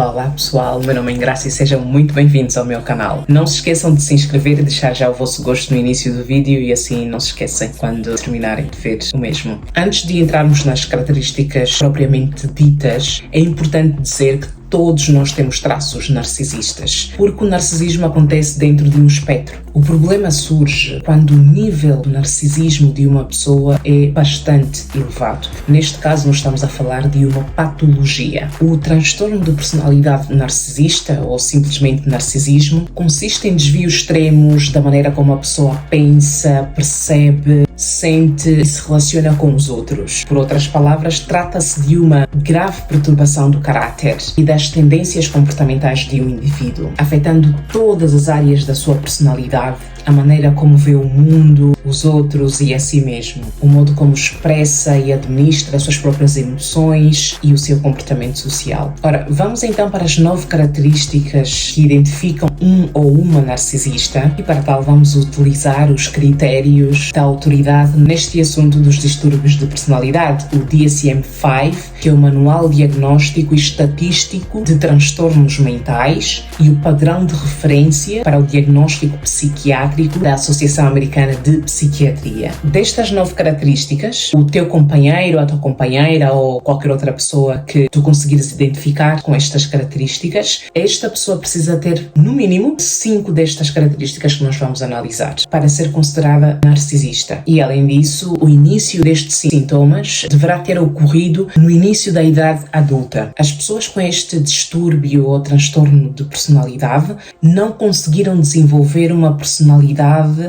Olá pessoal, meu nome é Graça e sejam muito bem-vindos ao meu canal. Não se esqueçam de se inscrever e deixar já o vosso gosto no início do vídeo e assim não se esquecem quando terminarem de ver o mesmo. Antes de entrarmos nas características propriamente ditas, é importante dizer que todos nós temos traços narcisistas, porque o narcisismo acontece dentro de um espectro. O problema surge quando o nível do narcisismo de uma pessoa é bastante elevado. Neste caso, nós estamos a falar de uma patologia. O transtorno de personalidade narcisista, ou simplesmente narcisismo, consiste em desvios extremos da maneira como a pessoa pensa, percebe, sente e se relaciona com os outros. Por outras palavras, trata-se de uma grave perturbação do caráter e das tendências comportamentais de um indivíduo, afetando todas as áreas da sua personalidade, a maneira como vê o mundo, os outros e a si mesmo, o modo como expressa e administra as suas próprias emoções e o seu comportamento social. Ora, vamos então para as 9 características que identificam um ou uma narcisista e para tal vamos utilizar os critérios da autoridade neste assunto dos distúrbios de personalidade, o DSM-5, que é o Manual Diagnóstico e Estatístico de Transtornos Mentais e o padrão de referência para o diagnóstico psiquiátrico da Associação Americana de Psiquiatria. Destas 9 características, o teu companheiro, a tua companheira ou qualquer outra pessoa que tu conseguires identificar com estas características, esta pessoa precisa ter, no mínimo, 5 destas características que nós vamos analisar para ser considerada narcisista. E, além disso, o início destes sintomas deverá ter ocorrido no início da idade adulta. As pessoas com este distúrbio ou transtorno de personalidade não conseguiram desenvolver uma personalidade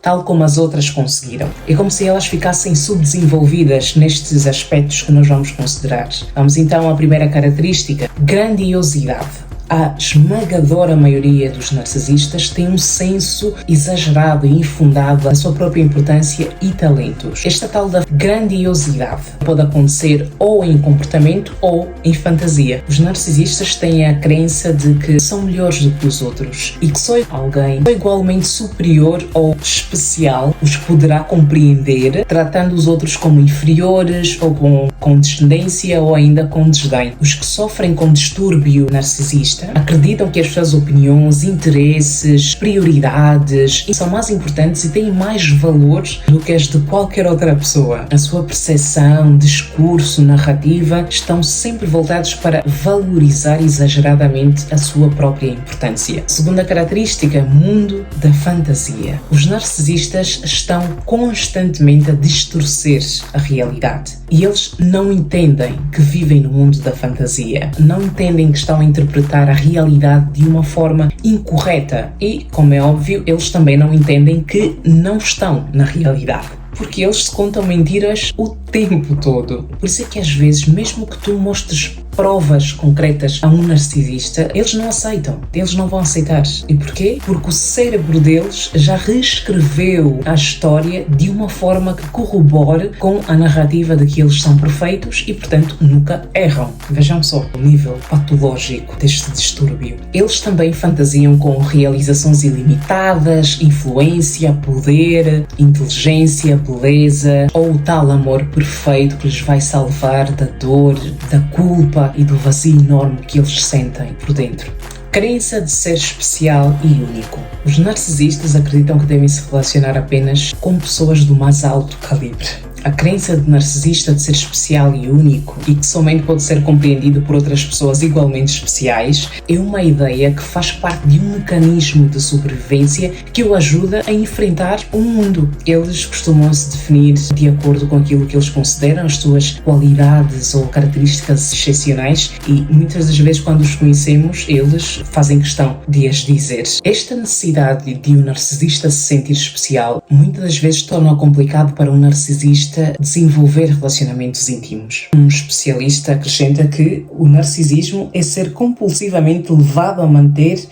tal como as outras conseguiram. É como se elas ficassem subdesenvolvidas nestes aspectos que nós vamos considerar. Vamos então à primeira característica: grandiosidade. A esmagadora maioria dos narcisistas tem um senso exagerado e infundado da sua própria importância e talentos. Esta tal da grandiosidade pode acontecer ou em comportamento ou em fantasia. Os narcisistas têm a crença de que são melhores do que os outros e que só alguém igualmente superior ou especial os poderá compreender, tratando os outros como inferiores ou com condescendência ou ainda com desdém. Os que sofrem com distúrbio narcisista acreditam que as suas opiniões, interesses, prioridades são mais importantes e têm mais valores do que as de qualquer outra pessoa. A sua percepção, discurso, narrativa estão sempre voltados para valorizar exageradamente a sua própria importância. Segunda característica: mundo da fantasia. Os narcisistas estão constantemente a distorcer a realidade e eles não entendem que vivem no mundo da fantasia, não entendem que estão a interpretar a realidade de uma forma incorreta e, como é óbvio, eles também não entendem que não estão na realidade, porque eles se contam mentiras o tempo todo. Por isso é que às vezes, mesmo que tu mostres provas concretas a um narcisista, eles não aceitam, eles não vão aceitar. E porquê? Porque o cérebro deles já reescreveu a história de uma forma que corrobore com a narrativa de que eles são perfeitos e, portanto, nunca erram. Vejam só o nível patológico deste distúrbio. Eles também fantasiam com realizações ilimitadas, influência, poder, inteligência, beleza ou o tal amor perfeito que lhes vai salvar da dor, da culpa e do vazio enorme que eles sentem por dentro. Crença de ser especial e único. Os narcisistas acreditam que devem se relacionar apenas com pessoas do mais alto calibre. A crença de narcisista de ser especial e único e que somente pode ser compreendido por outras pessoas igualmente especiais é uma ideia que faz parte de um mecanismo de sobrevivência que o ajuda a enfrentar o mundo. Eles costumam se definir de acordo com aquilo que eles consideram as suas qualidades ou características excepcionais e muitas das vezes quando os conhecemos eles fazem questão de as dizer. Esta necessidade de um narcisista se sentir especial muitas das vezes torna complicado para um narcisista desenvolver relacionamentos íntimos. Um especialista acrescenta que o narcisismo é ser compulsivamente levado a manter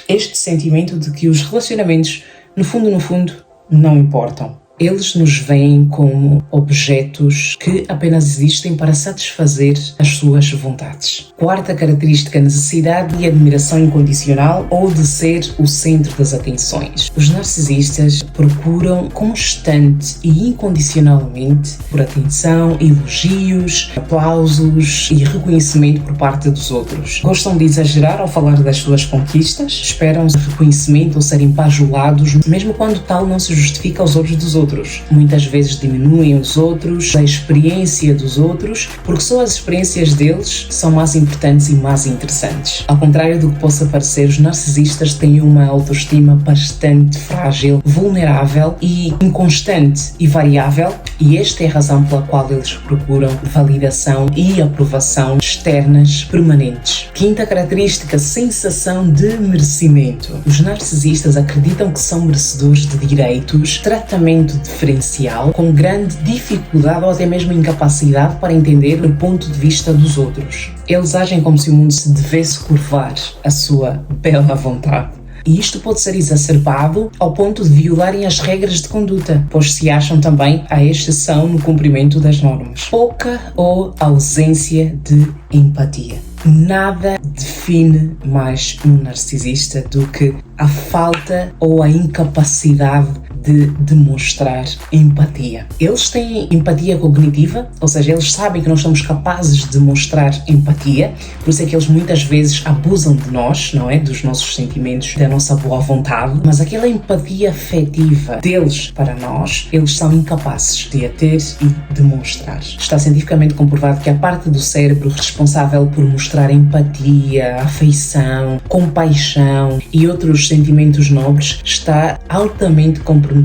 este sentimento de que os relacionamentos, no fundo, não importam. Eles nos veem como objetos que apenas existem para satisfazer as suas vontades. Quarta característica, necessidade e admiração incondicional ou de ser o centro das atenções. Os narcisistas procuram constante e incondicionalmente por atenção, elogios, aplausos e reconhecimento por parte dos outros. Gostam de exagerar ao falar das suas conquistas, esperam reconhecimento ou serem bajulados, mesmo quando tal não se justifica aos olhos dos outros. Muitas vezes diminuem os outros, a experiência dos outros, porque só as experiências deles são mais importantes e mais interessantes. Ao contrário do que possa parecer, os narcisistas têm uma autoestima bastante frágil, vulnerável e inconstante e variável, e esta é a razão pela qual eles procuram validação e aprovação externas permanentes. Quinta característica, sensação de merecimento. Os narcisistas acreditam que são merecedores de direitos, tratamento diferencial, com grande dificuldade ou até mesmo incapacidade para entender o ponto de vista dos outros. Eles agem como se o mundo se devesse curvar à sua bela vontade. E isto pode ser exacerbado ao ponto de violarem as regras de conduta, pois se acham também a exceção no cumprimento das normas. Pouca ou ausência de empatia. Nada define mais um narcisista do que a falta ou a incapacidade de demonstrar empatia. Eles têm empatia cognitiva, ou seja, eles sabem que nós somos capazes de demonstrar empatia, por isso é que eles muitas vezes abusam de nós, não é? Dos nossos sentimentos, da nossa boa vontade, mas aquela empatia afetiva deles para nós, eles são incapazes de a ter e demonstrar. Está cientificamente comprovado que a parte do cérebro responsável por mostrar empatia, afeição, compaixão e outros sentimentos nobres está altamente comprometida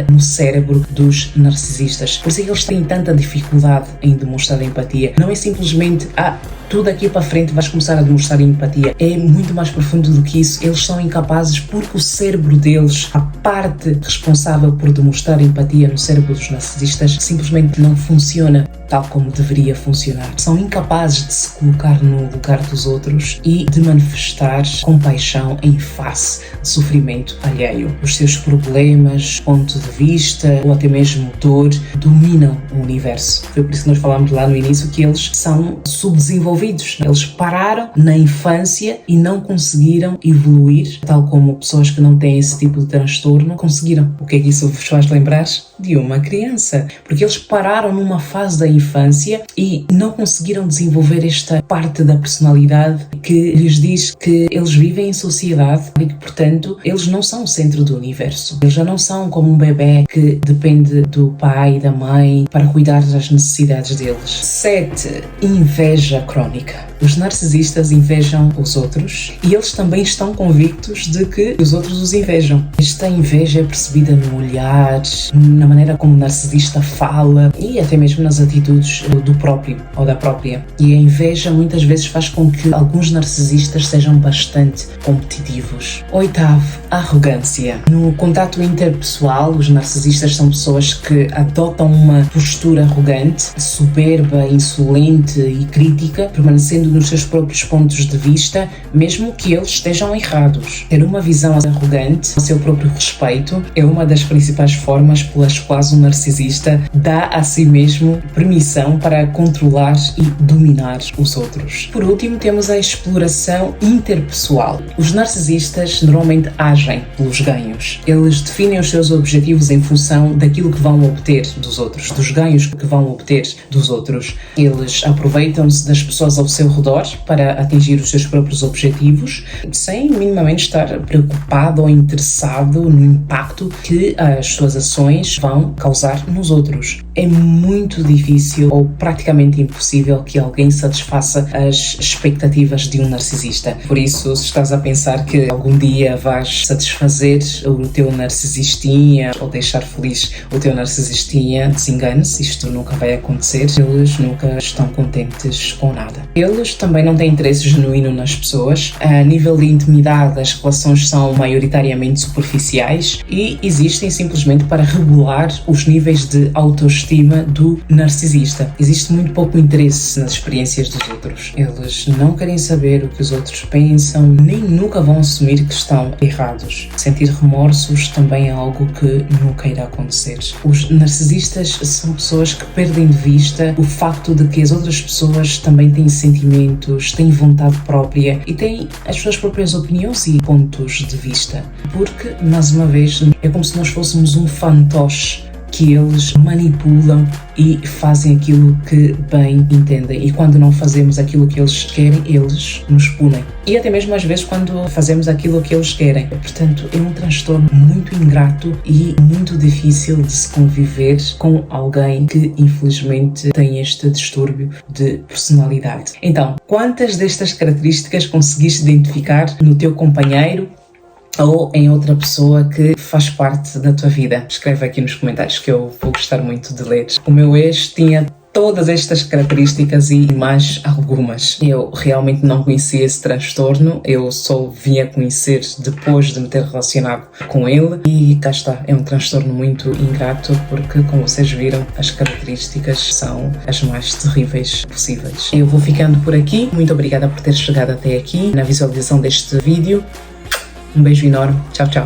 no cérebro dos narcisistas. Por isso é que eles têm tanta dificuldade em demonstrar empatia. Não é simplesmente tu daqui para frente vais começar a demonstrar empatia. É muito mais profundo do que isso. Eles são incapazes porque o cérebro deles, a parte responsável por demonstrar empatia no cérebro dos narcisistas, simplesmente não funciona tal como deveria funcionar. São incapazes de se colocar no lugar dos outros e de manifestar compaixão em face de sofrimento alheio. Os seus problemas, ponto de vista ou até mesmo dor dominam o universo. Foi por isso que nós falámos lá no início que eles são subdesenvolvidos. Eles pararam na infância e não conseguiram evoluir, tal como pessoas que não têm esse tipo de transtorno conseguiram. O que é que isso vos faz lembrar? De uma criança. Porque eles pararam numa fase da infância e não conseguiram desenvolver esta parte da personalidade que lhes diz que eles vivem em sociedade e que, portanto, eles não são o centro do universo. Eles já não são como um bebê que depende do pai e da mãe para cuidar das necessidades deles. 7. Inveja crónica. Os narcisistas invejam os outros e eles também estão convictos de que os outros os invejam. Esta inveja é percebida no olhar, na maneira como o narcisista fala e até mesmo nas atitudes do próprio ou da própria. E a inveja muitas vezes faz com que alguns narcisistas sejam bastante competitivos. 8. Arrogância. No contato interpessoal, os narcisistas são pessoas que adotam uma postura arrogante, soberba, insolente e crítica, permanecendo nos seus próprios pontos de vista, mesmo que eles estejam errados. Ter uma visão arrogante a seu próprio respeito é uma das principais formas pelas quais o narcisista dá a si mesmo permissão para controlar e dominar os outros. Por último, temos a exploração interpessoal. Os narcisistas normalmente agem pelos ganhos. Eles definem os seus objetivos em função daquilo que vão obter dos outros, dos ganhos que vão obter dos outros. Eles aproveitam-se das pessoas ao seu redor para atingir os seus próprios objetivos, sem minimamente estar preocupado ou interessado no impacto que as suas ações vão causar nos outros. É muito difícil ou praticamente impossível que alguém satisfaça as expectativas de um narcisista. Por isso, se estás a pensar que algum dia vais satisfazer o teu narcisistinha ou deixar feliz o teu narcisistinha, desengane-se, isto nunca vai acontecer. Eles nunca estão contentes com nada. Eles também não têm interesse genuíno nas pessoas. A nível de intimidade, as relações são maioritariamente superficiais e existem simplesmente para regular os níveis de autoestima do narcisista. narcisista, existe muito pouco interesse nas experiências dos outros. Eles não querem saber o que os outros pensam, nem nunca vão assumir que estão errados. Sentir remorsos também é algo que nunca irá acontecer. Os narcisistas são pessoas que perdem de vista o facto de que as outras pessoas também têm sentimentos, têm vontade própria e têm as suas próprias opiniões e pontos de vista. Porque, mais uma vez, é como se nós fôssemos um fantoche que eles manipulam e fazem aquilo que bem entendem. E quando não fazemos aquilo que eles querem, eles nos punem. E até mesmo às vezes quando fazemos aquilo que eles querem. Portanto, é um transtorno muito ingrato e muito difícil de se conviver com alguém que infelizmente tem este distúrbio de personalidade. Então, quantas destas características conseguiste identificar no teu companheiro ou em outra pessoa que faz parte da tua vida? Escreve aqui nos comentários que eu vou gostar muito de ler. O meu ex tinha todas estas características e mais algumas. Eu realmente não conhecia esse transtorno, eu só vim a conhecer depois de me ter relacionado com ele e cá está, é um transtorno muito ingrato porque, como vocês viram, as características são as mais terríveis possíveis. Eu vou ficando por aqui, muito obrigada por ter chegado até aqui na visualização deste vídeo. Um beijo enorme. Tchau, tchau.